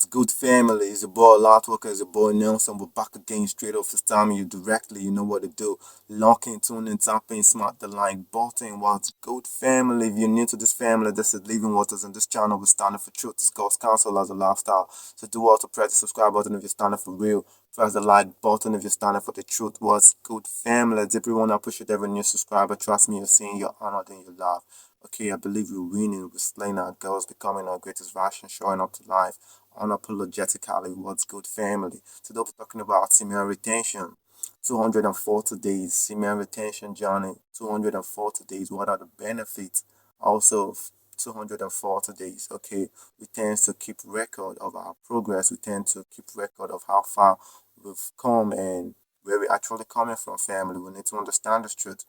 What's good, family? It's your boy Lotwalker, it's your boy Nelson. We're back again straight off this time. You directly, you know what to do. Lock in, tune in, tap in, smart the like button. What's good, family? If you're new to this family, this is Living Waters, and this channel we're standing for truth, discuss counsel as a lifestyle. So do also press the subscribe button if you're standing for real. Press the like button if you're standing for the truth. What's good, family? Deeply want to appreciate every new subscriber. Trust me, you're seeing your honor in your life. Okay, I believe we're winning. We're slaying our goals, becoming our greatest version, showing up to life unapologetically. What's good, family? Today we're talking about semen retention. 240 days, semen retention journey. 240 days. What are the benefits? Also, of 240 days. Okay, we tend to keep record of our progress. We tend to keep record of how far we've come and where we're actually coming from, family. We need to understand this truth.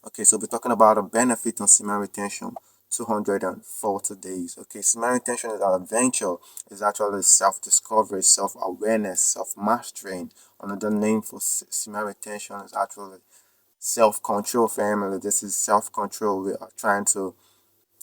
Okay, so we're talking about a benefit on semen retention. 240 days. Okay, semen retention is an adventure. It's actually self-discovery, self-awareness, self-mastering. Another name for semen retention is actually self-control, family. This is self-control. We are trying to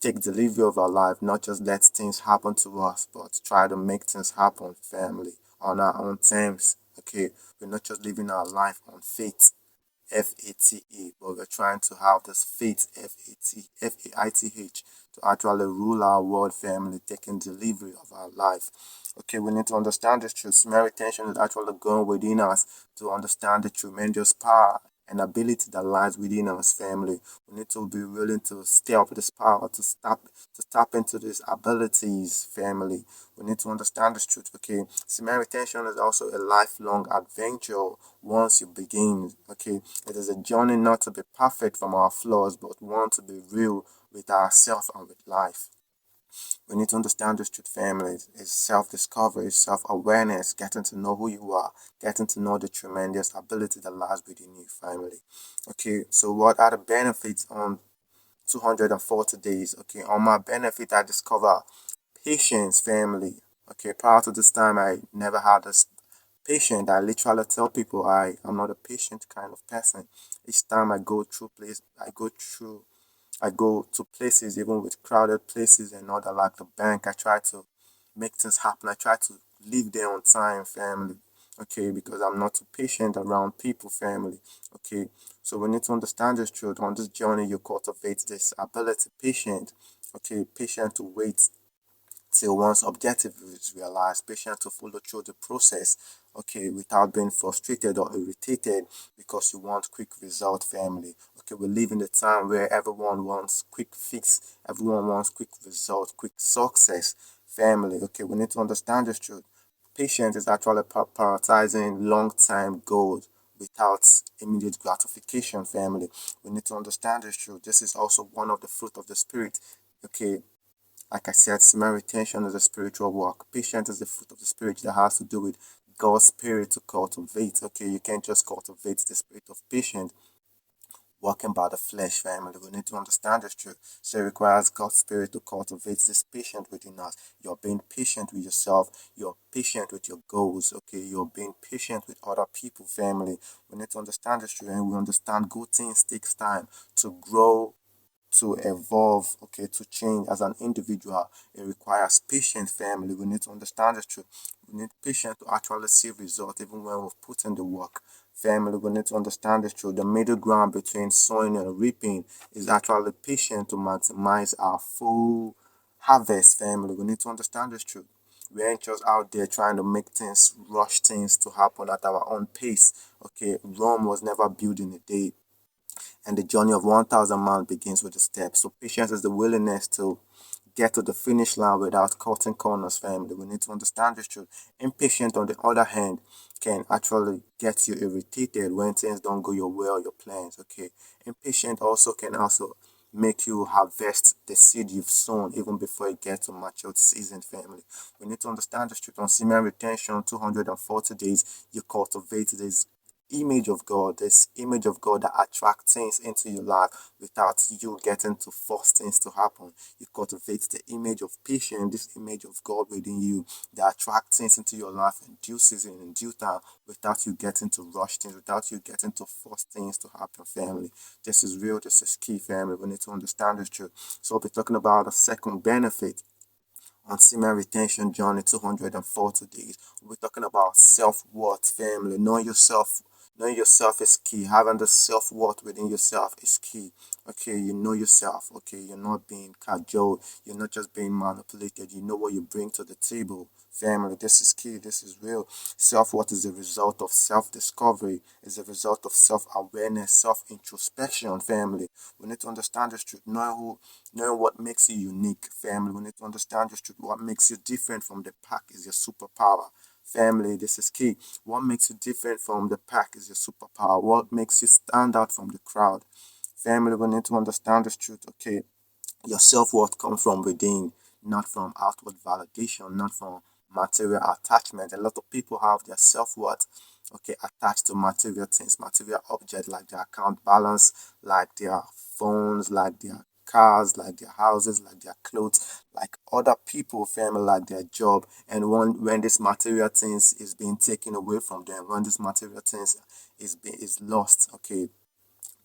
take delivery of our life, not just let things happen to us, but try to make things happen, family, on our own terms. Okay, we're not just living our life on faith, FATE, but we're trying to have this faith, FAITH, to actually rule our world, family, taking delivery of our life. Okay, we need to understand this truth. Semen retention is actually going within us to understand the tremendous power and ability that lies within us, family. We need to be willing to stir up this power, to tap into these abilities, family. We need to understand this truth, okay? Semen retention is also a lifelong adventure once you begin, okay? It is a journey not to be perfect from our flaws, but one to be real with ourselves and with life. We need to understand this truth, family. It's self-discovery, self-awareness, getting to know who you are, getting to know the tremendous ability that lies within you, family. Okay, so what are the benefits on 240 days? Okay, on my benefit, I discover patience, family. Okay, prior to this time, I never had this patient. I literally tell people I am not a patient kind of person. Each time I go to places, even with crowded places and all that, like the bank. I try to make things happen. I try to leave there on time, family. Okay, because I'm not too patient around people, family. Okay, so we need to understand this truth. On this journey, you cultivate this ability, patient. Okay, patient to wait till one's objective is realized, patient to follow through the process, okay, without being frustrated or irritated because you want quick result, family. Okay, we live in a time where everyone wants quick fix, everyone wants quick result, quick success, family. Okay, we need to understand this truth. Patience is actually prioritizing long-term goals without immediate gratification, family. We need to understand this truth. This is also one of the fruit of the spirit. Okay, like I said, semen retention is a spiritual work. Patience is the fruit of the spirit that has to do with God's spirit to cultivate. Okay, you can't just cultivate the spirit of patience walking by the flesh, family. We need to understand this truth. So it requires God's spirit to cultivate this patience within us. You're being patient with yourself. You're patient with your goals. Okay, you're being patient with other people, family. We need to understand this truth, and we understand good things takes time to grow, to evolve, okay, to change as an individual. It requires patience, family. We need to understand the truth. We need patience to actually see results even when we've put in the work. Family, we need to understand the truth. The middle ground between sowing and reaping is actually patient to maximize our full harvest, family. We need to understand this truth. We ain't just out there trying to make things, rush things to happen at our own pace. Okay, Rome was never built in a day, and the journey of 1,000 miles begins with a step. So patience is the willingness to get to the finish line without cutting corners, family. We need to understand this truth. Impatient, on the other hand, can actually get you irritated when things don't go your way or your plans. Okay, impatient also can also make you harvest the seed you've sown even before it gets to matured season, family. We need to understand this truth. On semen retention, 240 days, you cultivate this image of God that attracts things into your life without you getting to force things to happen. You cultivate the image of patience, this image of God within you that attracts things into your life in due season, in due time, without you getting to rush things, without you getting to force things to happen, family. This is real, this is key, family. We need to understand this truth. So we'll be talking about the second benefit on Semen Retention Journey 240 days. We're talking about self-worth, family. Knowing yourself is key. Having the self-worth within yourself is key. Okay, you know yourself. Okay, you're not being cajoled. You're not just being manipulated. You know what you bring to the table. Family, this is key. This is real. Self-worth is a result of self-discovery. Is a result of self-awareness, self-introspection, family. We need to understand this truth. Knowing what makes you unique, family. We need to understand this truth. What makes you different from the pack is your superpower. Family, this is key. What makes you different from the pack is your superpower. What makes you stand out from the crowd? Family, we need to understand this truth, okay? Your self worth comes from within, not from outward validation, not from material attachment. A lot of people have their self worth, okay, attached to material things, material objects like their account balance, like their phones, like their cars, like their houses, like their clothes, like other people, family, like their job. And when this material things is being taken away from them, when this material things is lost, okay,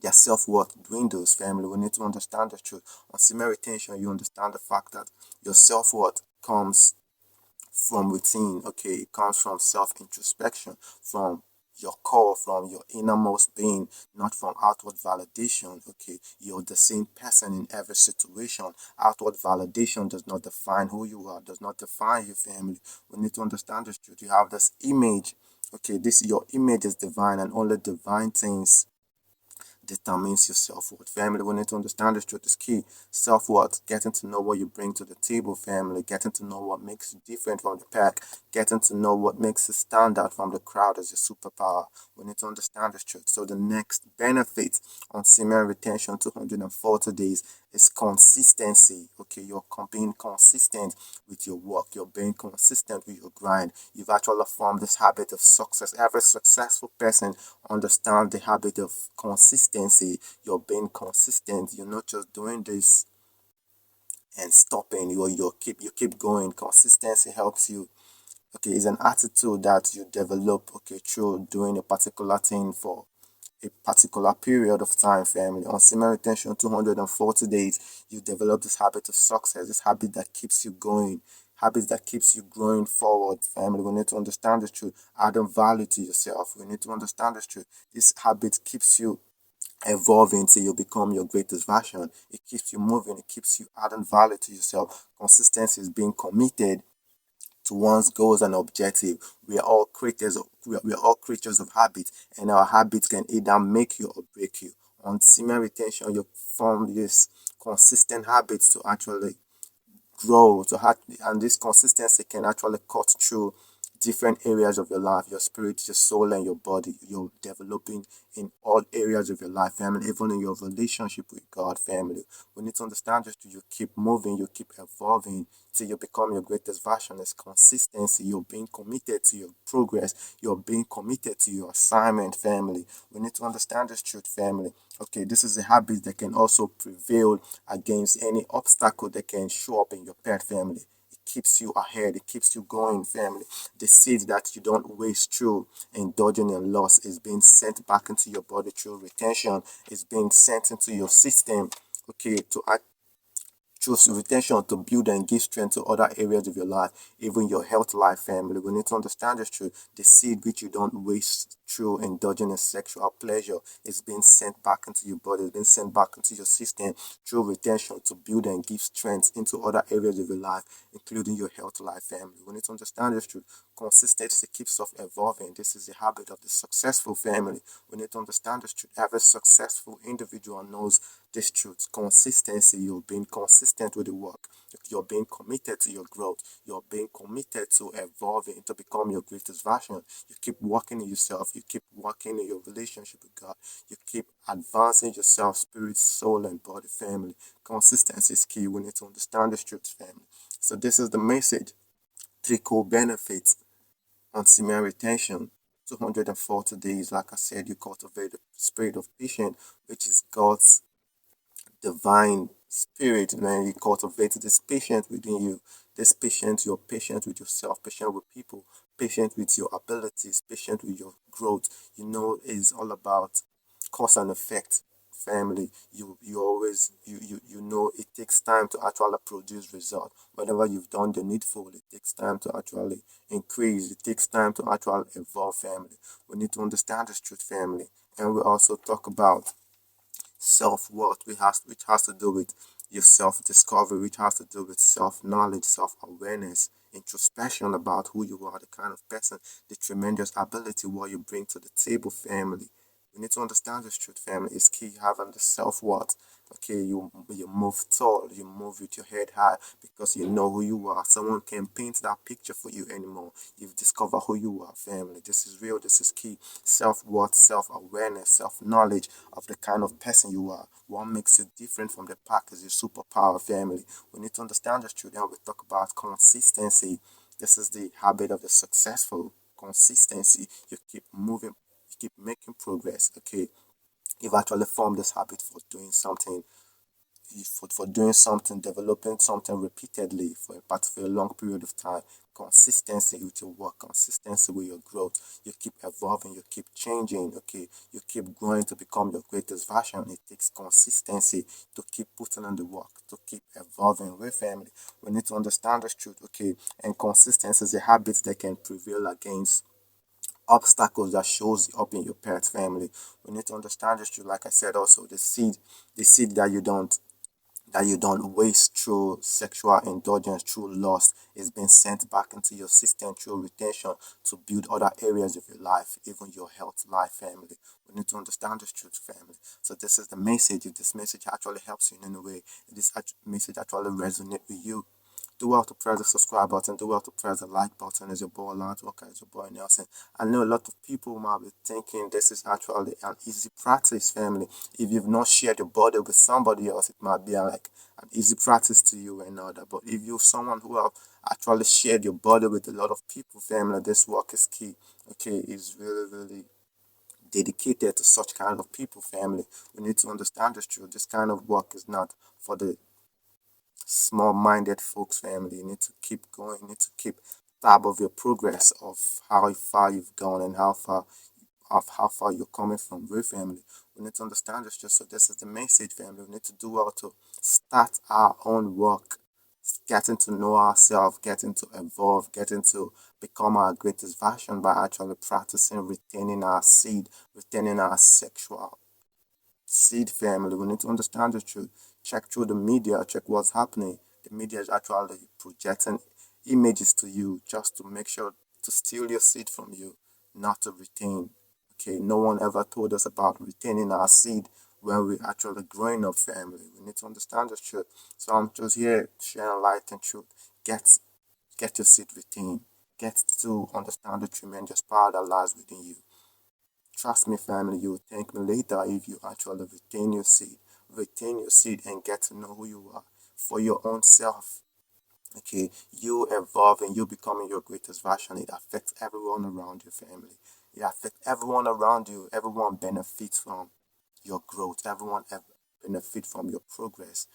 their self-worth dwindles, family. We need to understand the truth. On semen retention, you understand the fact that your self-worth comes from within, okay? It comes from self-introspection, from your core, from your innermost being, not from outward validation, okay? You're the same person in every situation. Outward validation does not define who you are, does not define your family. We need to understand this truth. You have this image, okay? This your image is divine, and only divine things determines your self-worth. Family, we need to understand this truth is key. Self-worth, getting to know what you bring to the table, family, getting to know what makes you different from the pack, getting to know what makes you stand out from the crowd is your superpower. We need to understand this truth. So the next benefit on semen retention 240 days is consistency. Okay, you're being consistent with your work, you're being consistent with your grind. You've actually formed this habit of success. Every successful person understands the habit of consistency. You're being consistent. You're not just doing this and stopping. You keep going. Consistency helps you. Okay, it's an attitude that you develop, okay, through doing a particular thing for a particular period of time, family. On semen retention 240 days, you develop this habit of success, this habit that keeps you going, habits that keeps you growing forward, family. We need to understand the truth, adding value to yourself. We need to understand the truth. This habit keeps you evolving till you become your greatest version. It keeps you moving, it keeps you adding value to yourself. Consistency is being committed to one's goals and objective. We are all creatures of habit, and our habits can either make you or break you. On semen retention, you form this consistent habits to actually grow and this consistency can actually cut through different areas of your life, your spirit, your soul, and your body. You're developing in all areas of your life, family, even in your relationship with God, family. We need to understand just you keep moving, you keep evolving till you become your greatest version. It's consistency. You're being committed to your progress, you're being committed to your assignment, family. We need to understand this truth, family. Okay, this is a habit that can also prevail against any obstacle that can show up in your pet, family. It keeps you ahead, it keeps you going, family. The seeds that you don't waste through indulging in loss is being sent back into your body through retention, is being sent into your system, okay, to choose retention to build and give strength to other areas of your life, even your health life, family. We need to understand this truth. The seed which you don't waste through indulging in sexual pleasure is being sent back into your body, it's being sent back into your system through retention to build and give strength into other areas of your life, including your health life, family. We need to understand this truth. Consistency keeps us evolving. This is the habit of the successful family. We need to understand this truth. Every successful individual knows this truth. Consistency. You're being consistent with the work. You're being committed to your growth. You're being committed to evolving to become your greatest version. You keep working in yourself. You keep working in your relationship with God. You keep advancing yourself, spirit, soul, and body, family. Consistency is key. We need to understand this truth, family. So this is the message. Three core benefits on semen retention. 240 days, like I said, you cultivate the spirit of patience, which is God's divine spirit, and then you cultivate this patience within you. This patience, you're patient with yourself, patient with people, patient with your abilities, patient with your growth. You know, it's all about cause and effect family, you always you know it takes time to actually produce result. Whenever you've done the needful, it takes time to actually increase. It takes time to actually evolve, family. We need to understand this truth, family. And we also talk about self-worth, which has to do with your self-discovery, which has to do with self-knowledge, self-awareness, introspection about who you are, the kind of person, the tremendous ability, what you bring to the table, family. We need to understand this truth, family. It's key having the self-worth. Okay, you move tall, you move with your head high because you know who you are. Someone can paint that picture for you anymore. You've discovered who you are, family. This is real, this is key. Self-worth, self-awareness, self-knowledge of the kind of person you are. What makes you different from the pack is your superpower, family. We need to understand this truth, and we talk about consistency. This is the habit of the successful. Consistency. You keep moving, you keep making progress. Okay, you've actually formed this habit for doing something, for doing something, developing something repeatedly for a particular long period of time. Consistency with your work, consistency with your growth. You keep evolving, you keep changing, okay? You keep growing to become your greatest version. It takes consistency to keep putting in the work, to keep evolving with family. We need to understand this truth, okay? And consistency is a habit that can prevail against obstacles that shows up in your parents' family. We need to understand this truth. Like I said, also the seed that you don't waste through sexual indulgence, through lust, is being sent back into your system through retention to build other areas of your life, even your health life, family. We need to understand this truth, family. So this is the message. If this message actually helps you in any way, if this message actually resonates with you, do well to press the subscribe button. Do well to press the like button. As your boy Lance Walker, as your boy Nelson. I know a lot of people might be thinking this is actually an easy practice, family. If you've not shared your body with somebody else, it might be like an easy practice to you and all that. But if you're someone who have actually shared your body with a lot of people, family, this work is key. Okay, it's really, really dedicated to such kind of people, family. We need to understand this truth. This kind of work is not for the small-minded folks, family. You need to keep going. You need to keep tab of your progress of how far you've gone and how far you're coming from with family. We need to understand this just so this is the message, family. We need to do well to start our own work, getting to know ourselves, getting to evolve, getting to become our greatest version by actually practicing retaining our seed, retaining our sexual seed, family. We need to understand the truth. Check through the media, check what's happening. The media is actually projecting images to you just to make sure to steal your seed from you, not to retain. Okay, no one ever told us about retaining our seed when we're actually growing up, family. We need to understand the truth. So I'm just here sharing light and truth. Get get your seed retained. Get to understand the tremendous power that lies within you. Trust me, family, you will thank me later if you actually retain your seed. Retain your seed and get to know who you are for your own self. Okay, you evolve and you becoming your greatest version. It affects everyone around your family. It affects everyone around you. Everyone benefits from your growth. Everyone benefit from your progress.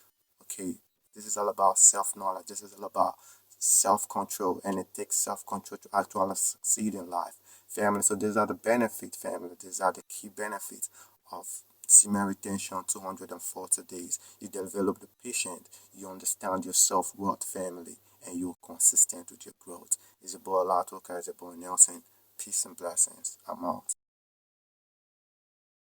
Okay, this is all about self-knowledge. This is all about self-control, and it takes self-control to actually succeed in life, family. So these are the benefits, family. These are the key benefits of semen retention 240 days. You develop the patient, you understand your self-worth, family, and you're consistent with your growth. It's your boy Lato, it's your boy Nelson. Peace and blessings. I'm out.